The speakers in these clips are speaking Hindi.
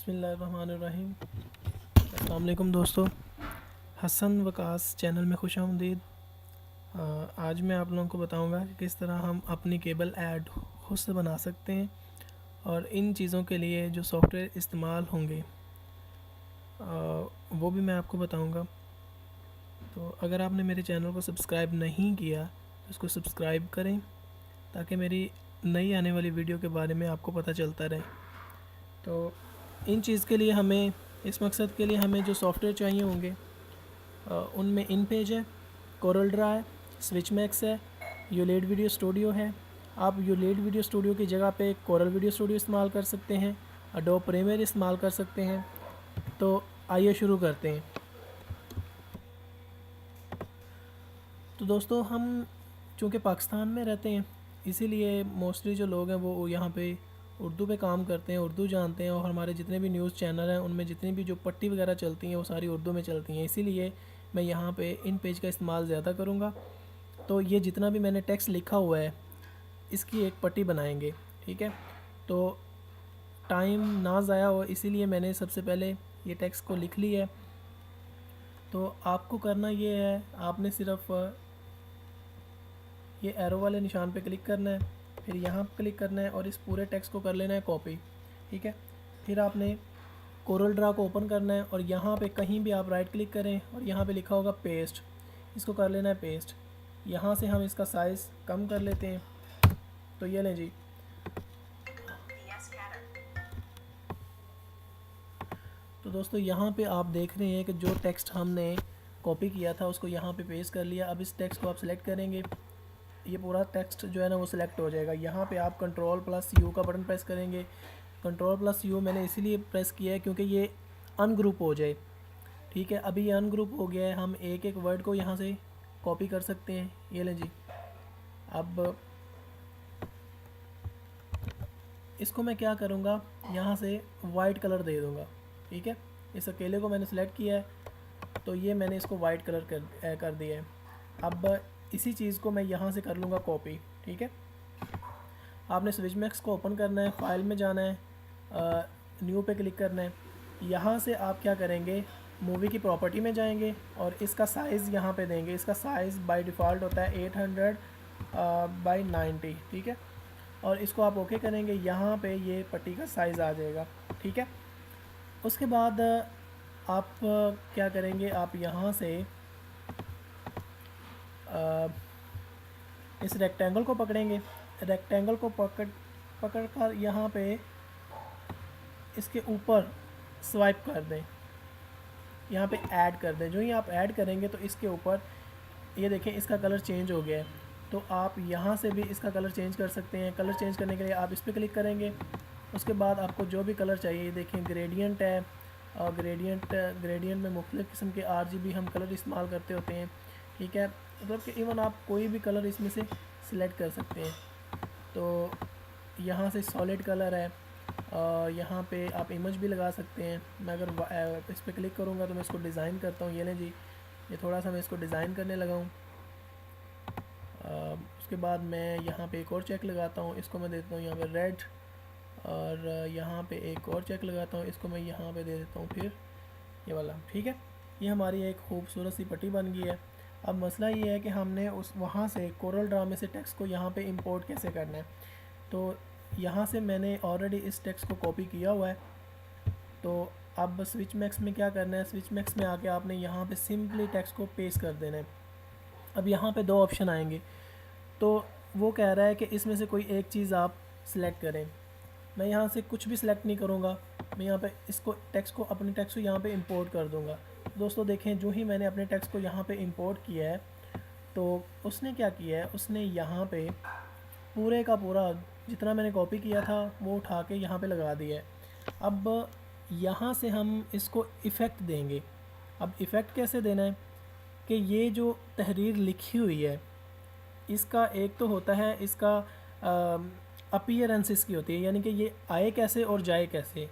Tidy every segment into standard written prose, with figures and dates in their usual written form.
बिस्मिल्लाहिर्रहमानिर्रहीम। अस्सलाम वालेकुम दोस्तों, हसन वकास चैनल में खुश आमदीद। आज मैं आप लोगों को बताऊंगा कि किस तरह हम अपनी केबल ऐड खुद से बना सकते हैं और इन चीज़ों के लिए जो सॉफ्टवेयर इस्तेमाल होंगे वो भी मैं आपको बताऊंगा। तो अगर आपने मेरे चैनल को सब्सक्राइब नहीं किया तो इसको सब्सक्राइब करें ताकि मेरी नई आने वाली वीडियो के बारे में आपको पता चलता रहे। तो इन चीज़ के लिए हमें, इस मकसद के लिए हमें जो सॉफ्टवेयर चाहिए होंगे उनमें InPage है, कोरल ड्रा है, स्विच मैक्स है, यूलेट वीडियो स्टूडियो है। आप यूलेट वीडियो स्टूडियो की जगह पे कोरल वीडियो स्टूडियो इस्तेमाल कर सकते हैं, एडोब प्रीमियर इस्तेमाल कर सकते हैं। तो आइए शुरू करते हैं। तो दोस्तों, हम चूँकि पाकिस्तान में रहते हैं इसीलिए मोस्टली जो लोग हैं वो यहाँ पे उर्दू पे काम करते हैं, उर्दू जानते हैं, और हमारे जितने भी न्यूज़ चैनल हैं उनमें जितनी भी जो पट्टी वगैरह चलती हैं वो सारी उर्दू में चलती हैं। इसीलिए मैं यहाँ पे InPage का इस्तेमाल ज़्यादा करूँगा। तो ये जितना भी मैंने टेक्स्ट लिखा हुआ है इसकी एक पट्टी बनाएंगे, ठीक है। तो टाइम ना ज़ाया हो इसीलिए मैंने सबसे पहले ये टेक्स्ट को लिख लिया है। तो आपको करना ये है, आपने सिर्फ ये एरो वाले निशान पे क्लिक करना है, फिर यहाँ क्लिक करना है और इस पूरे टेक्स्ट को कर लेना है कॉपी, ठीक है। फिर आपने कोरल ड्रा को ओपन करना है और यहाँ पे कहीं भी आप राइट क्लिक करें और यहाँ पे लिखा होगा पेस्ट, इसको कर लेना है पेस्ट। यहाँ से हम इसका साइज़ कम कर लेते हैं। तो ये लें जी। तो दोस्तों, यहाँ पे आप देख रहे हैं कि जो टेक्स्ट हमने कॉपी किया था उसको यहाँ पे पेस्ट कर लिया। अब इस टेक्स्ट को आप सिलेक्ट करेंगे, ये पूरा टेक्स्ट जो है ना वो सिलेक्ट हो जाएगा। यहाँ पे आप Ctrl+U का बटन प्रेस करेंगे। Ctrl+U मैंने इसीलिए प्रेस किया है क्योंकि ये अनग्रुप हो जाए, ठीक है। अभी ये अनग्रुप हो गया है, हम एक एक वर्ड को यहाँ से कॉपी कर सकते हैं। ये लें जी। अब इसको मैं क्या करूँगा, यहाँ से वाइट कलर दे दूँगा, ठीक है। इस अकेले को मैंने सेलेक्ट किया है तो ये मैंने इसको वाइट कलर कर दिया है। अब इसी चीज़ को मैं यहाँ से कर लूँगा कॉपी, ठीक है। आपने स्विच मैक्स को ओपन करना है, फाइल में जाना है, न्यू पे क्लिक करना है। यहाँ से आप क्या करेंगे, मूवी की प्रॉपर्टी में जाएंगे और इसका साइज़ यहाँ पे देंगे। इसका साइज़ बाय डिफ़ॉल्ट होता है 800 by 90, ठीक है। और इसको आप ओके करेंगे, यहाँ पे ये पट्टी का साइज़ आ जाएगा, ठीक है। उसके बाद आप क्या करेंगे, आप यहाँ से इस रेक्टेंगल को पकड़ेंगे। रेक्टेंगल को पकड़ कर यहाँ पे इसके ऊपर स्वाइप कर दें, यहाँ पे ऐड कर दें। जो ही आप ऐड करेंगे तो इसके ऊपर ये देखें इसका कलर चेंज हो गया है। तो आप यहाँ से भी इसका कलर चेंज कर सकते हैं। कलर चेंज करने के लिए आप इस पर क्लिक करेंगे। उसके बाद आपको जो भी कलर चाहिए, ये देखें ग्रेडियंट है, और ग्रेडियंट में मुख्तलिफ़ किस्म के RGB हम कलर इस्तेमाल करते होते हैं, ठीक है। मतलब कि इवन आप कोई भी कलर इसमें से सिलेक्ट कर सकते हैं। तो यहाँ से सॉलिड कलर है, यहाँ पे आप इमेज भी लगा सकते हैं। मैं अगर इस पर क्लिक करूँगा तो मैं इसको डिज़ाइन करता हूँ। ये लें जी, ये थोड़ा सा मैं इसको डिज़ाइन करने लगा हूँ। उसके बाद मैं यहाँ पे एक और चेक लगाता हूँ, इसको मैं देता हूँ यहाँ पे रेड, और यहाँ पे एक और चेक लगाता हूँ, इसको मैं यहाँ पे दे देता हूँ फिर ये वाला, ठीक है। ये हमारी एक खूबसूरत सी पट्टी बन गई है। अब मसला ये है कि हमने वहाँ से कोरल ड्रा में से टेक्स्ट को यहाँ पे इंपोर्ट कैसे करना है। तो यहाँ से मैंने ऑलरेडी इस टेक्स्ट को कॉपी किया हुआ है। तो अब स्विच मैक्स में क्या करना है, स्विच मैक्स में आके आपने यहाँ पे सिंपली टेक्स्ट को पेस्ट कर देना है। अब यहाँ पे दो ऑप्शन आएंगे, तो वो कह रहा है कि इसमें से कोई एक चीज़ आप सिलेक्ट करें। मैं यहाँ से कुछ भी सिलेक्ट नहीं करूँगा, मैं यहाँ पे इसको टेक्स्ट को, अपने टेक्स्ट को यहाँ पे इंपोर्ट कर दूँगा। दोस्तों देखें, जो ही मैंने अपने टेक्स्ट को यहाँ पे इंपोर्ट किया है तो उसने क्या किया है, उसने यहाँ पे पूरे का पूरा जितना मैंने कॉपी किया था वो उठा के यहाँ पे लगा दिया है। अब यहाँ से हम इसको इफ़ेक्ट देंगे। अब इफ़ेक्ट कैसे देना है कि ये जो तहरीर लिखी हुई है इसका एक तो होता है इसका अपीयरेंस इसकी होती है, यानी कि ये आए कैसे और जाए कैसे।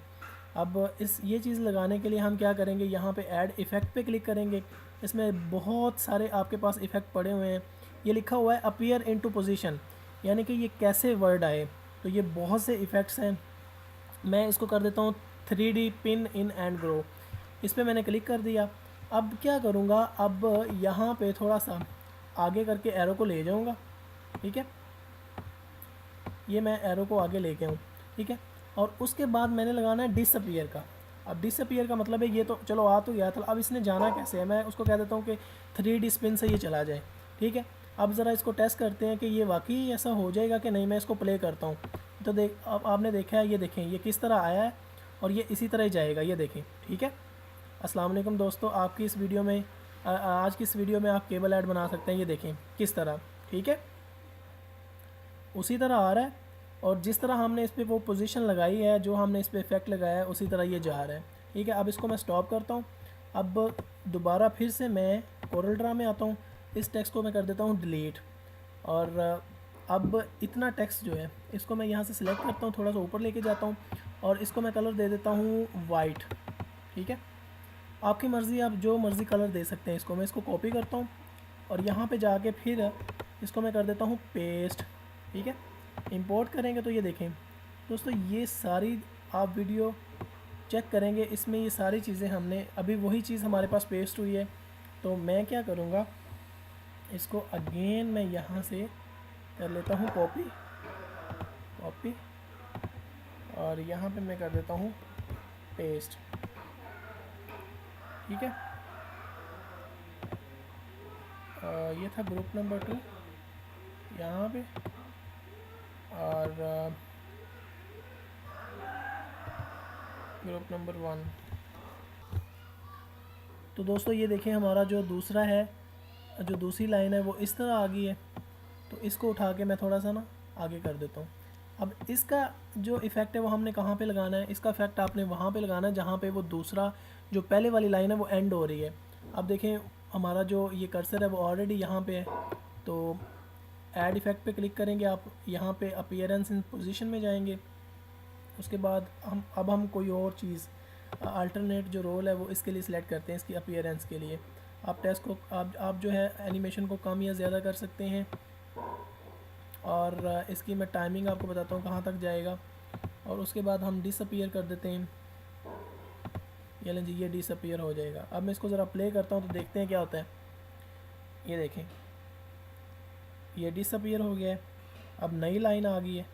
अब ये चीज़ लगाने के लिए हम क्या करेंगे, यहाँ पे ऐड इफ़ेक्ट पे क्लिक करेंगे। इसमें बहुत सारे आपके पास इफ़ेक्ट पड़े हुए हैं। ये लिखा हुआ है अपीयर इनटू पोजीशन, यानी कि ये कैसे वर्ड आए। तो ये बहुत से इफ़ेक्ट्स हैं। मैं इसको कर देता हूँ 3D pin in and grow, इस पर मैंने क्लिक कर दिया। अब क्या करूँगा, अब यहाँ पे थोड़ा सा आगे करके एरो को ले जाऊँगा, ठीक है, ये मैं एरो को आगे लेके आऊँ, ठीक है। और उसके बाद मैंने लगाना है डिसअपीयर का। अब डिसअपीयर का मतलब है ये तो चलो आ तो गया था, अब इसने जाना कैसे है, मैं उसको कह देता हूँ कि 3D स्पिन से ये चला जाए, ठीक है। अब ज़रा इसको टेस्ट करते हैं कि ये वाकई ऐसा हो जाएगा कि नहीं। मैं इसको प्ले करता हूँ तो अब आपने देखा है, ये देखें ये किस तरह आया है और ये इसी तरह ही जाएगा, ये देखें, ठीक है। अस्सलाम वालेकुम दोस्तों, आपकी इस वीडियो में आज की इस वीडियो में आप केबल ऐड बना सकते हैं, ये देखें किस तरह, ठीक है, उसी तरह आ रहा है। और जिस तरह हमने इस पर वो पोजीशन लगाई है, जो हमने इस पर इफेक्ट लगाया है, उसी तरह ये जा रहा है, ठीक है। अब इसको मैं स्टॉप करता हूँ। अब दोबारा फिर से मैं कोरल ड्रा में आता हूँ, इस टेक्स्ट को मैं कर देता हूँ डिलीट। और अब इतना टेक्स्ट जो है इसको मैं यहाँ से सिलेक्ट करता हूँ, थोड़ा सा ऊपर लेके जाता हूँ और इसको मैं कलर दे देता हूँ वाइट, ठीक है। आपकी मर्ज़ी, आप जो मर्ज़ी कलर दे सकते हैं। इसको मैं इसको कॉपी करता हूँ और यहाँ पे जाके फिर इसको मैं कर देता हूँ पेस्ट, ठीक है। इंपोर्ट करेंगे तो ये देखें दोस्तों, ये सारी आप वीडियो चेक करेंगे, इसमें ये सारी चीज़ें हमने अभी वही चीज़ हमारे पास पेस्ट हुई है। तो मैं क्या करूँगा, इसको अगेन मैं यहाँ से कर लेता हूँ कॉपी और यहाँ पे मैं कर देता हूँ पेस्ट, ठीक है। ये था ग्रुप नंबर 2 यहाँ पे, और ग्रुप नंबर 1। तो दोस्तों ये देखें हमारा जो दूसरा है, जो दूसरी लाइन है वो इस तरह आ गई है। तो इसको उठा के मैं थोड़ा सा ना आगे कर देता हूँ। अब इसका जो इफ़ेक्ट है वो हमने कहाँ पे लगाना है, इसका इफ़ेक्ट आपने वहाँ पे लगाना है जहाँ पे वो दूसरा जो पहले वाली लाइन है वो एंड हो रही है। अब देखें हमारा जो ये कर्सर है वो ऑलरेडी यहाँ पे है, तो ऐड इफ़ेक्ट पे क्लिक करेंगे आप, यहाँ पे अपीयरेंस इन पोजीशन में जाएंगे। उसके बाद हम कोई और चीज़ अल्टरनेट जो रोल है वो इसके लिए सिलेक्ट करते हैं, इसकी अपीयरेंस के लिए। आप टेक्स्ट को आप जो है एनिमेशन को कम या ज़्यादा कर सकते हैं। और इसकी मैं टाइमिंग आपको बताता हूँ कहाँ तक जाएगा। और उसके बाद हम डिसअपीयर कर देते हैं, ये लें जी, ये डिसअपीयर हो जाएगा। अब मैं इसको ज़रा प्ले करता हूँ तो देखते हैं क्या होता है। ये देखें ये डिसअपीयर हो गया है। अब नई लाइन आ गई है,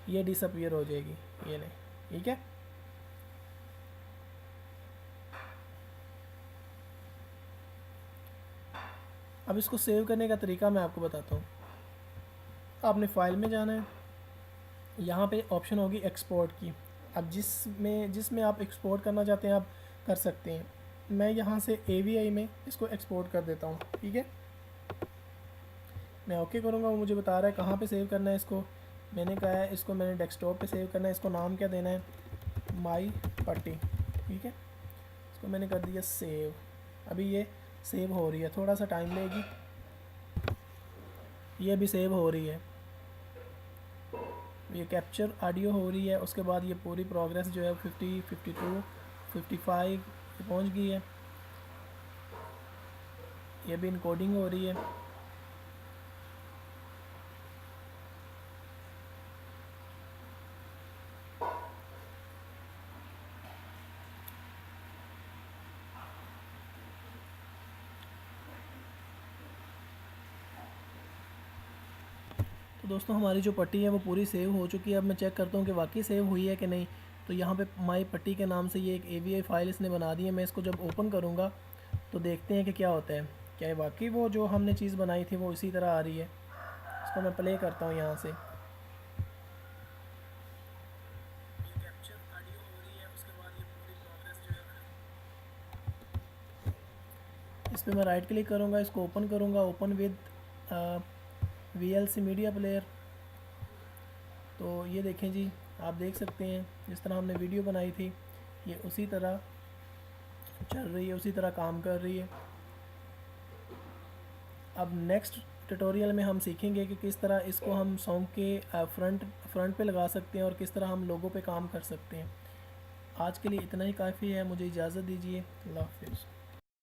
ये डिसअपीयर हो जाएगी, ये नहीं, ठीक है। अब इसको सेव करने का तरीका मैं आपको बताता हूँ। आपने फाइल में जाना है, यहाँ पे ऑप्शन होगी एक्सपोर्ट की। अब जिसमें आप एक्सपोर्ट करना चाहते हैं आप कर सकते हैं। मैं यहाँ से AVI में इसको एक्सपोर्ट कर देता हूँ, ठीक है। मैं ओके करूँगा, वो मुझे बता रहा है कहाँ पे सेव करना है इसको। मैंने कहा है इसको मैंने डेस्कटॉप पे सेव करना है। इसको नाम क्या देना है, माई पट्टी, ठीक है। इसको मैंने कर दिया सेव। अभी ये सेव हो रही है, थोड़ा सा टाइम लेगी, ये भी सेव हो रही है। ये कैप्चर ऑडियो हो रही है। उसके बाद ये पूरी प्रोग्रेस जो है 50, 52, 55 पहुँच गई है। ये भी इनकोडिंग हो रही है। तो दोस्तों हमारी जो पट्टी है वो पूरी सेव हो चुकी है। अब मैं चेक करता हूँ कि वाकई सेव हुई है कि नहीं। तो यहाँ पे माई पट्टी के नाम से ये एक AVI फ़ाइल इसने बना दी है। मैं इसको जब ओपन करूँगा तो देखते हैं कि क्या होता है, क्या वाकई वो जो हमने चीज़ बनाई थी वो इसी तरह आ रही है। इसको मैं प्ले करता हूँ यहाँ से, इस पर मैं राइट क्लिक करूँगा, इसको ओपन करूँगा, open with VLC media player. तो ये देखें जी, आप देख सकते हैं जिस तरह हमने वीडियो बनाई थी ये उसी तरह चल रही है, उसी तरह काम कर रही है। अब नेक्स्ट ट्यूटोरियल में हम सीखेंगे कि किस तरह इसको हम सॉन्ग के फ्रंट पे लगा सकते हैं और किस तरह हम लोगों पे काम कर सकते हैं। आज के लिए इतना ही काफ़ी है, मुझे इजाज़त दीजिए। अल्लाह हाफ़िज़।